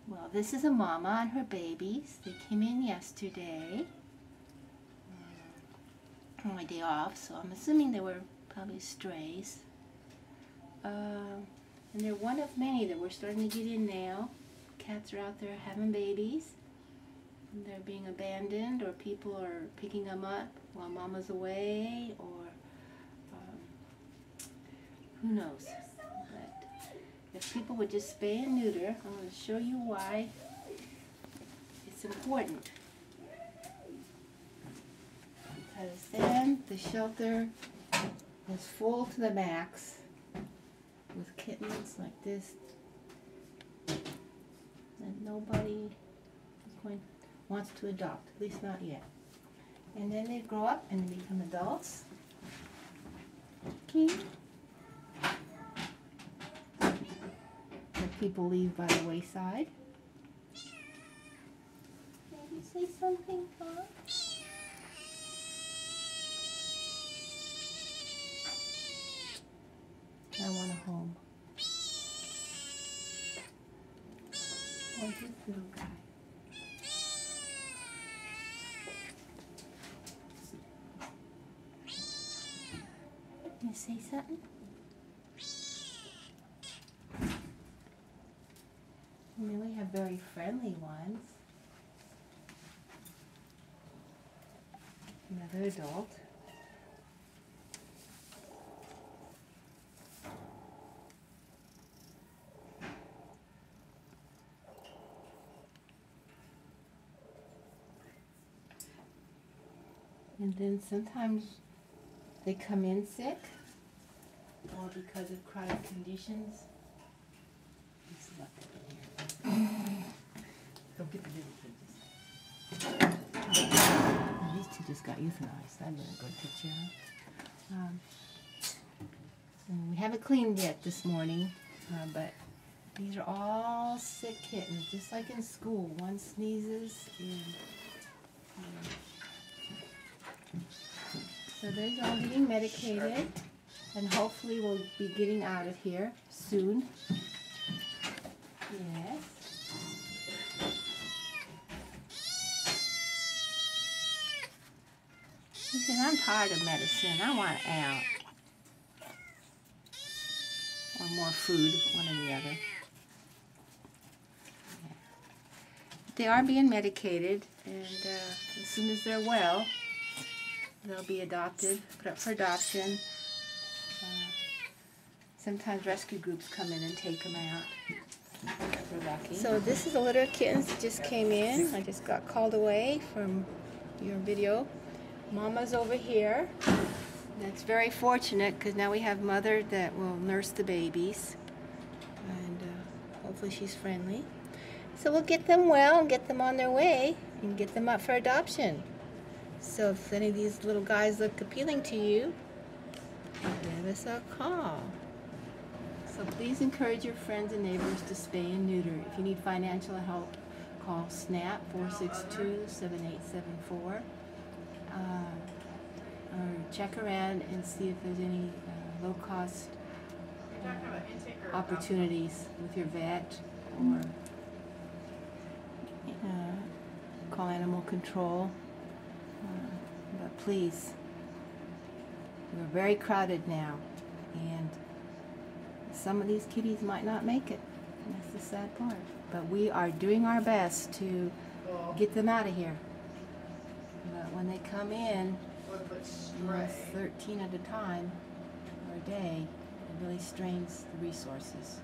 Well, this is a mama and her babies. They came in yesterday on my day off, so I'm assuming they were probably strays. And they're one of many that we're starting to get in now. Cats are out there having babies. And they're being abandoned, or people are picking them up while mama's away, or who knows. But if people would just spay and neuter, I'm going to show you why it's important. Because then the shelter is full to the max with kittens like this that nobody wants to adopt, at least not yet. And then they grow up and they become adults. Okay. That people leave by the wayside. Maybe say something, huh? I want a home. Oh, this little guy. Can you say something? And then we have very friendly ones. Another adult. And then sometimes they come in sick, or because of chronic conditions. Don't get the little kids. These two just got euthanized. I better go take care of them. We haven't cleaned yet this morning, but these are all sick kittens, just like in school. One sneezes and so they're all getting medicated, and hopefully we'll be getting out of here soon. Yes. He said, I'm tired of medicine. I want out. Or more food, one or the other. Yeah. They are being medicated, and as soon as they're well, they'll be adopted, put up for adoption. Sometimes rescue groups come in and take them out. If we're lucky. So this is a litter of kittens that just came in. I just got called away from your video. Mama's over here. That's very fortunate because now we have mother that will nurse the babies. And hopefully she's friendly. So we'll get them well and get them on their way and get them up for adoption. So if any of these little guys look appealing to you, give us a call. So please encourage your friends and neighbors to spay and neuter. If you need financial help, call SNAP 462-7874. Or check around and see if there's any low-cost opportunities with your vet, or call animal control. But please, we're very crowded now, and some of these kitties might not make it. And that's the sad part. But we are doing our best to get them out of here. But when they come in, 13 at a time or a day, it really strains the resources.